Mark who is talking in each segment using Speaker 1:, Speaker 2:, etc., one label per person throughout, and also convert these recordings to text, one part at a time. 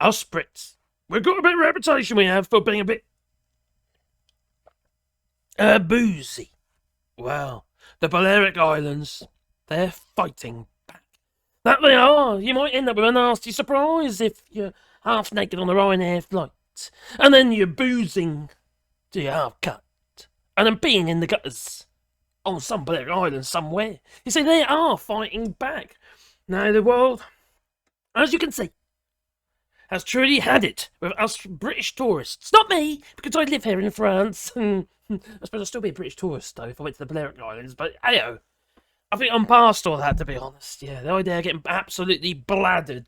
Speaker 1: Us Brits, we've got a bit of reputation we have for being a bit boozy. Well, the Balearic Islands, they're fighting back. That they are. You might end up with a nasty surprise if you're half naked on a Ryanair flight, and then you're boozing to your half cut, and then being in the gutters on some Balearic Island somewhere. You see, they are fighting back. Now the world, as you can see, has truly had it with us British tourists. Not me, because I live here in France. I suppose I'd still be a British tourist, though, if I went to the Balearic Islands. But, hey-oh, I think I'm past all that, to be honest. Yeah, the idea of getting absolutely bladdered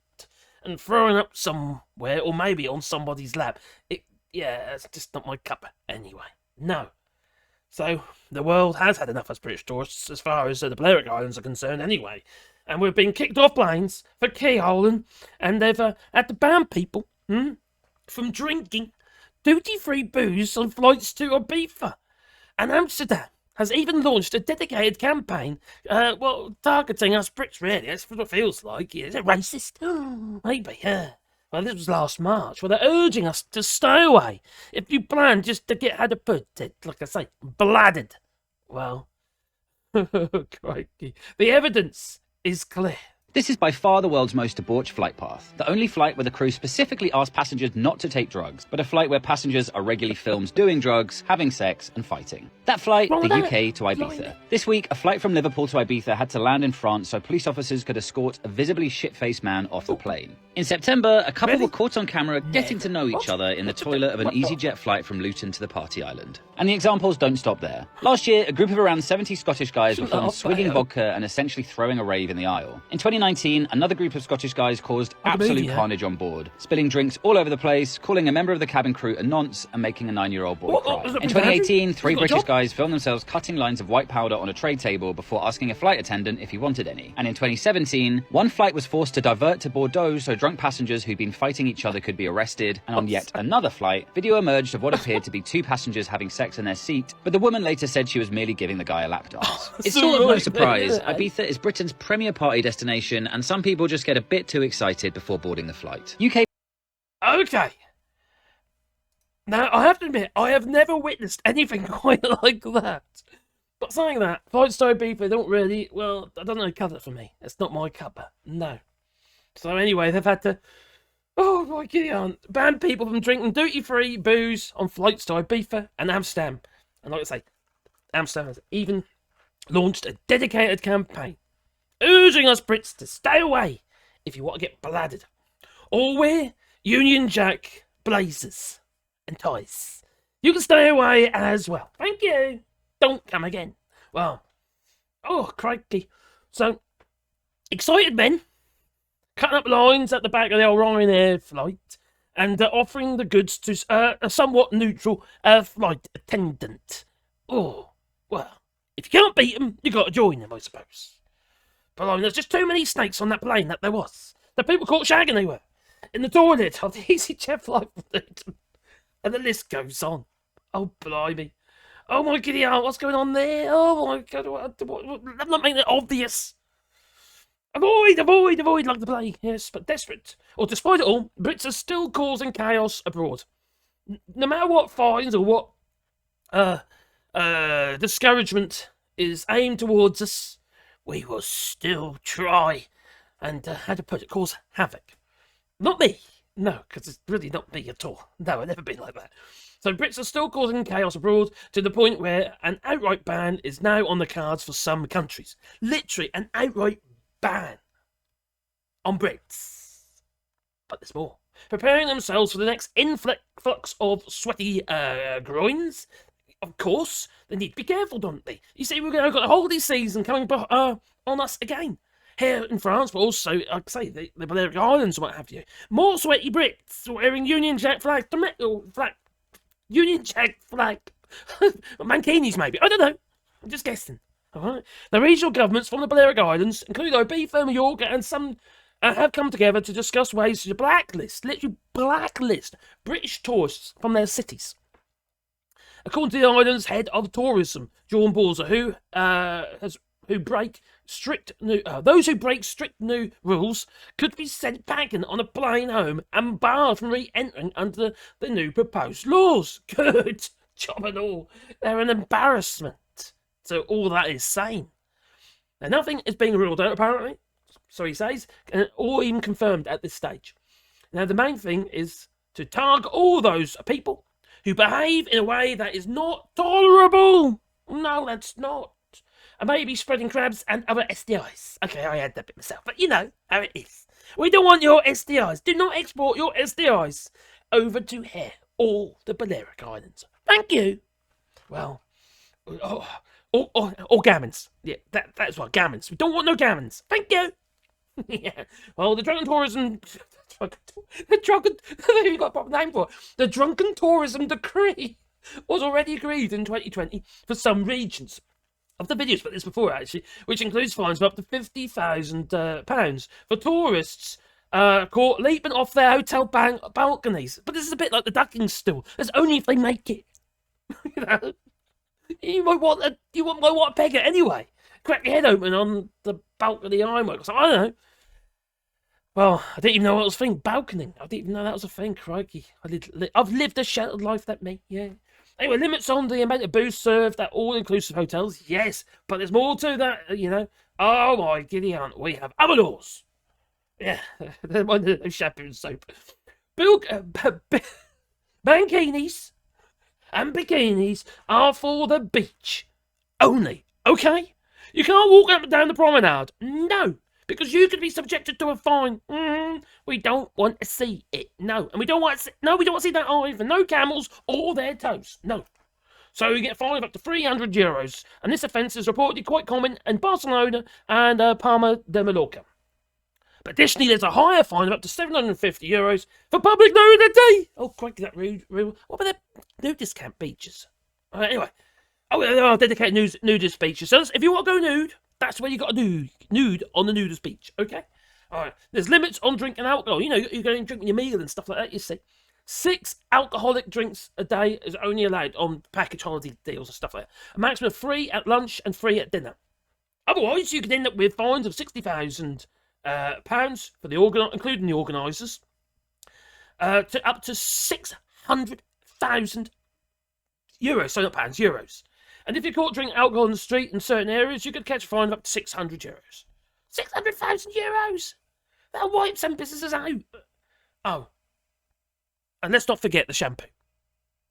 Speaker 1: and throwing up somewhere, or maybe on somebody's lap, it's just not my cup anyway. No. So, the world has had enough of us British tourists, as far as the Balearic Islands are concerned anyway. And we've been kicked off planes for keyholing, and they've had to ban people from drinking duty-free booze on flights to Ibiza. And Amsterdam has even launched a dedicated campaign, targeting us Brits, really. That's what it feels like. Is it racist? Maybe, yeah. Well, this was last March. Well, they're urging us to stay away if you plan just to get, how to put it, like I say, bladdered. Well, crikey. The evidence is clear.
Speaker 2: This is by far the world's most debauched flight path. The only flight where the crew specifically asked passengers not to take drugs, but a flight where passengers are regularly filmed doing drugs, having sex, and fighting. That flight, the UK to Ibiza. This week, a flight from Liverpool to Ibiza had to land in France so police officers could escort a visibly shit-faced man off the plane. In September, a couple were caught on camera getting to know each other in the toilet of an EasyJet flight from Luton to the party island. And the examples don't stop there. Last year, a group of around 70 Scottish guys were filmed swigging vodka and essentially throwing a rave in the aisle. In 2019, another group of Scottish guys caused absolute carnage on board, spilling drinks all over the place, calling a member of the cabin crew a nonce, and making a 9-year-old boy cry. In 2018, 3 British guys filmed themselves cutting lines of white powder on a tray table before asking a flight attendant if he wanted any. And in 2017, one flight was forced to divert to Bordeaux so drunk passengers who'd been fighting each other could be arrested, and on yet another flight, video emerged of what appeared to be 2 passengers having sex in their seat, but the woman later said she was merely giving the guy a lap dance. It's sort of no surprise, Ibiza is Britain's premier party destination, and some people just get a bit too excited before boarding the flight. UK.
Speaker 1: Okay. Now, I have to admit, I have never witnessed anything quite like that. But saying that, flights to Ibiza don't really, well, I don't know, cut it for me. It's not my cuppa. No. So anyway, they've had to, oh my God, ban people from drinking duty-free booze on flights to Ibiza and Amsterdam. And like I say, Amsterdam has even launched a dedicated campaign urging us Brits to stay away if you want to get bladdered, or wear Union Jack blazers and ties. You can stay away as well. Thank you. Don't come again. Well, oh crikey. So, excited men cutting up lines at the back of the old Ryanair flight and offering the goods to a somewhat neutral flight attendant. Oh, well, if you can't beat them, you got to join them, I suppose. But I mean, there's just too many snakes on that plane that there was. The people caught shagging they were in the toilet of the EasyJet flight from Luton. And the list goes on. Oh, blimey. Oh, my giddy aunt, what's going on there? Oh, my God, I'm not making it obvious. Avoid, like the plague. Yes, but desperate. Or despite it all, Brits are still causing chaos abroad. No matter what fines or what discouragement is aimed towards us, we will still try and, how to put it, cause havoc. Not me. No, because it's really not me at all. No, I've never been like that. So Brits are still causing chaos abroad to the point where an outright ban is now on the cards for some countries. Literally, an outright ban on Brits. But there's more. Preparing themselves for the next influx of sweaty groins. Of course, they need to be careful, don't they? You see, we've now got a holiday season coming on us again. Here in France, but also, like I say, the Balearic Islands and what have you. More sweaty Brits wearing Union Jack flag, Union Jack flag, Mankinis maybe, I don't know, I'm just guessing. Alright, the regional governments from the Balearic Islands, including Ibiza, Mallorca, and some have come together to discuss ways to literally blacklist British tourists from their cities. According to the island's head of tourism, John Balzer, who who break strict new rules could be sent packing on a plane home and barred from re-entering under the new proposed laws. Good job and all. They're an embarrassment. So all that is sane. Now, nothing is being ruled out, apparently, so he says, or even confirmed at this stage. Now, the main thing is to target all those people who behave in a way that is not tolerable. No, that's not. And maybe spreading crabs and other STIs. Okay, I had that bit myself, but you know how it is. We don't want your STIs. Do not export your STIs over to here or the Balearic Islands. Thank you. Well, or gammons. Yeah, that's what, gammons. We don't want no gammons. Thank you. Yeah. Well, the drunken tourism... You've got a proper name for it. The drunken tourism decree was already agreed in 2020 for some regions. Of the videos put this before, actually, which includes fines of up to £50,000 for tourists caught leaping off their hotel balconies. But this is a bit like the ducking stool. That's only if they make it. You know, you might want to peg it anyway. Crack your head open on the balcony ironwork. So I don't know. Well, I didn't even know what was a thing. Balconing. I didn't even know that was a thing. Crikey. I've lived a sheltered life, that me. Yeah. Anyway, limits on the amount of booze served at all-inclusive hotels. Yes, but there's more to that, you know. Oh, my giddy aunt. We have other laws. Yeah. They're one of those shampoo and soap. Bankinis and bikinis are for the beach only. Okay? You can't walk up and down the promenade. No. Because you could be subjected to a fine. We don't want to see it. No. And we don't want to see that either. No camels or their toes. No. So you get a fine of up to €300. And this offence is reportedly quite common in Barcelona and Palma de Mallorca. But additionally, there's a higher fine of up to €750 for public nudity. Oh, crikey, that rude. What about the nudist camp beaches? Anyway. Oh, dedicated nudist beaches. So if you want to go nude, that's where you got to nude on the nudist beach, okay? All right. There's limits on drinking alcohol. You know, you're going drinking your meal and stuff like that, you see. 6 alcoholic drinks a day is only allowed on package holiday deals and stuff like that. A maximum of 3 at lunch and 3 at dinner. Otherwise, you could end up with fines of £60,000 for the including the organisers, to up to €600,000. So not pounds, euros. And if you're caught drinking alcohol in the street in certain areas, you could catch a fine of up to €600. €600,000! That'll wipe some businesses out. Oh. And let's not forget the shampoo.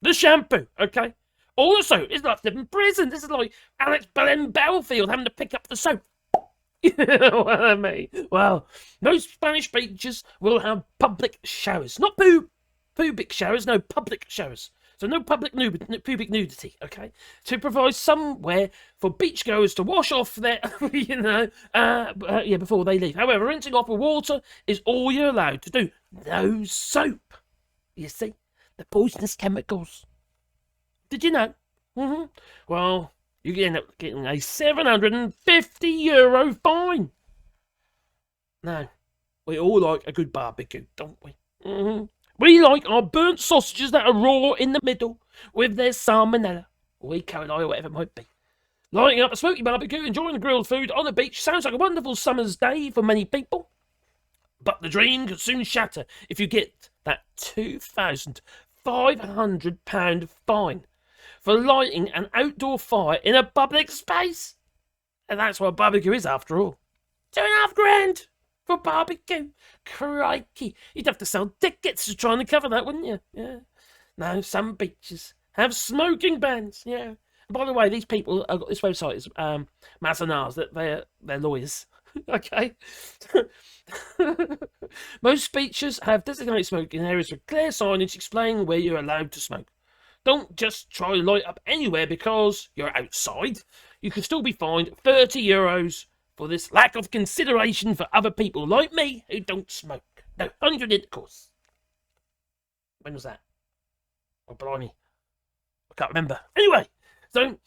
Speaker 1: The shampoo, okay? Also, it's like living in prison. This is like Alex Belfield having to pick up the soap. You know what I mean? Well, most Spanish beaches will have public showers. Not pubic showers, no, public showers. So no public pubic nudity, okay? To provide somewhere for beachgoers to wash off their, before they leave. However, rinsing off with water is all you're allowed to do. No soap. You see? The poisonous chemicals. Did you know? Well, you end up getting a €750 fine. Now, we all like a good barbecue, don't we? We like our burnt sausages that are raw in the middle with their salmonella, or E. coli, or whatever it might be. Lighting up a smoky barbecue, enjoying the grilled food on the beach sounds like a wonderful summer's day for many people. But the dream could soon shatter if you get that £2,500 fine for lighting an outdoor fire in a public space. And that's what a barbecue is, after all. £2,500 for barbecue. Crikey. You'd have to sell tickets to try and cover that, wouldn't you? Yeah. No, some beaches have smoking bans. Yeah. And by the way, these people, this website is Mazanars, that they're lawyers. Okay. Most beaches have designated smoking areas with clear signage explaining where you're allowed to smoke. Don't just try to light up anywhere because you're outside. You can still be fined €30 for this lack of consideration for other people like me who don't smoke. No, 100 of course. When was that? Oh, blimey. I can't remember. Anyway, so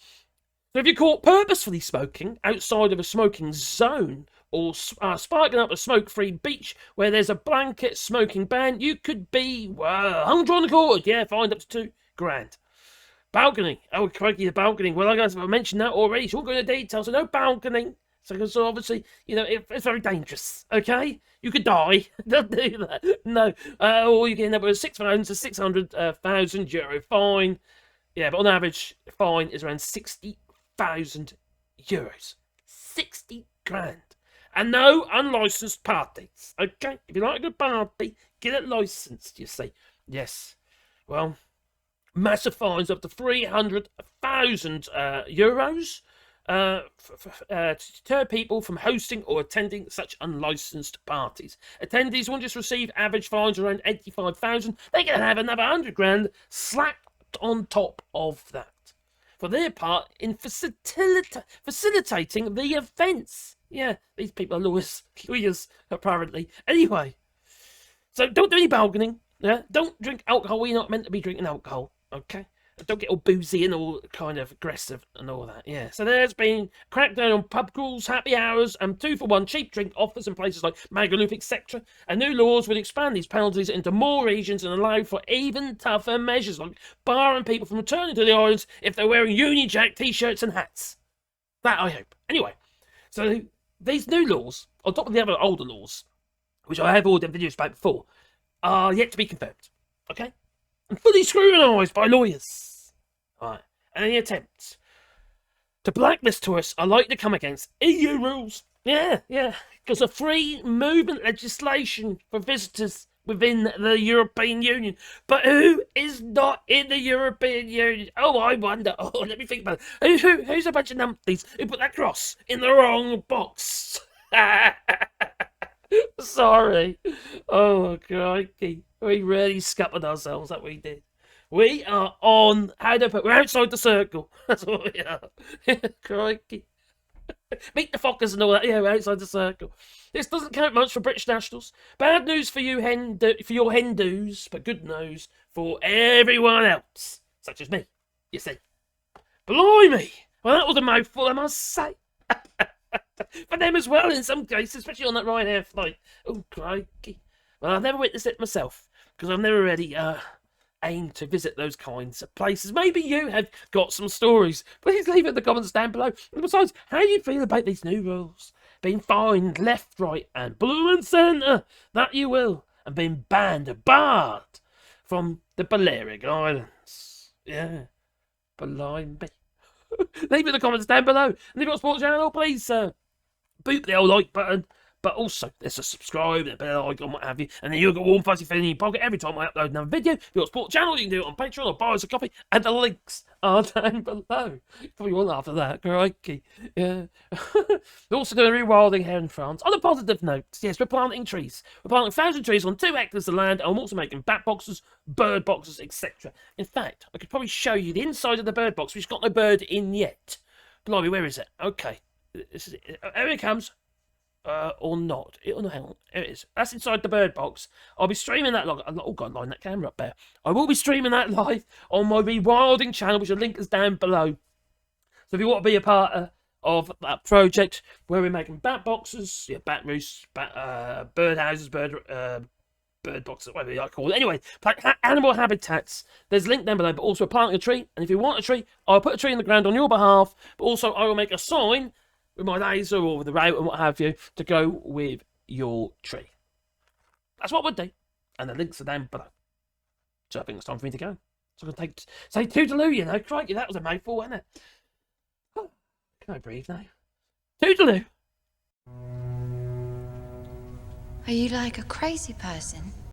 Speaker 1: if you're caught purposefully smoking outside of a smoking zone or sparking up a smoke-free beach where there's a blanket smoking ban, you could be, hung, drawn, and quartered. Yeah, fined up to £2,000. Balconing. Oh, crikey, the balconing. Well, I guess I mentioned that already. So we'll go into details. So no balconing. So obviously, you know, it's very dangerous, okay? You could die. Don't do that. No. Or you can end up with a 6,000 to 600,000 euro fine. Yeah, but on average, fine is around 60,000 euros. 60 grand. And no unlicensed parties, okay? If you like a good party, get it licensed, you see. Yes. Well, massive fines up to 300,000 euros to deter people from hosting or attending such unlicensed parties. Attendees won't just receive average fines around 85,000, they can have another 100 grand slapped on top of that for their part in facilitating the events. Yeah, these people are lawyers, apparently. Anyway, so don't do any balconing. Yeah, don't drink alcohol when you're not meant to be drinking alcohol. Okay, don't get all boozy and all kind of aggressive and all that. Yeah, so there's been crackdown on pub crawls, happy hours, and 2-for-1 cheap drink offers in places like Magaluf, etc. And new laws would expand these penalties into more regions and allow for even tougher measures, like barring people from returning to the islands if they're wearing Union Jack t-shirts and hats. That I hope. Anyway, so these new laws, on top of the other older laws, which I have all done videos about before, are yet to be confirmed. Okay? And fully scrutinised by lawyers. Right. And any attempts to blacklist tourists are likely to come against EU rules. Yeah. Because of free movement legislation for visitors within the European Union. But who is not in the European Union? Oh, I wonder. Oh, let me think about it. Who's a bunch of numpties who put that cross in the wrong box? Sorry. Oh, crikey. We really scuppered ourselves, that we did. We are on, we're outside the circle. That's what we are. Crikey. Meet the Fockers and all that. Yeah, we're outside the circle. This doesn't count much for British nationals. Bad news for you, for your Hindus, but good news for everyone else, such as me. You see. Blimey. Well, that was a mouthful, I must say. For them as well, in some cases, especially on that Ryanair flight. Oh, crikey. Well, I've never witnessed it myself, because I've never really aimed to visit those kinds of places. Maybe you have got some stories. Please leave it in the comments down below. And besides, how do you feel about these new rules? Being fined left, right, and blue and centre. That you will. And being barred from the Balearic Islands. Yeah. Blimey. Leave it in the comments down below. And if you've got a sports channel, please boop the old like button. But also, there's a subscribe and a bell icon, what have you. And then you'll get a warm, fuzzy feeling in your pocket every time I upload another video. If you've got a sport channel, you can do it on Patreon or buy us a coffee. And the links are down below. Probably won't laugh at that, crikey. Yeah. We're also doing rewilding here in France. On a positive note, yes, we're planting trees. We're planting 1,000 trees on 2 hectares of land. And I'm also making bat boxes, bird boxes, etc. In fact, I could probably show you the inside of the bird box, which has got no bird in yet. Blimey, where is it? Okay. This is it. Here it comes. Or not. Oh, no, hang on. There it is. That's inside the bird box. I'll be streaming that live. Oh, God, line that camera up there. I will be streaming that live on my rewilding channel, which the link is down below. So if you want to be a part of that project, where we're making bat boxes, bat roosts, bird houses, bird boxes, whatever you call it. Anyway, animal habitats. There's a link down below, but also planting a tree. And if you want a tree, I'll put a tree in the ground on your behalf. But also, I will make a sign with my laser or with the route and what have you to go with your tree. That's what we'll do. And the links are down below. So I think it's time for me to go. So I'm going to say toodaloo, you know. Crikey, that was a mouthful, wasn't it? Oh, can I breathe now? Toodaloo.
Speaker 3: Are you like a crazy person?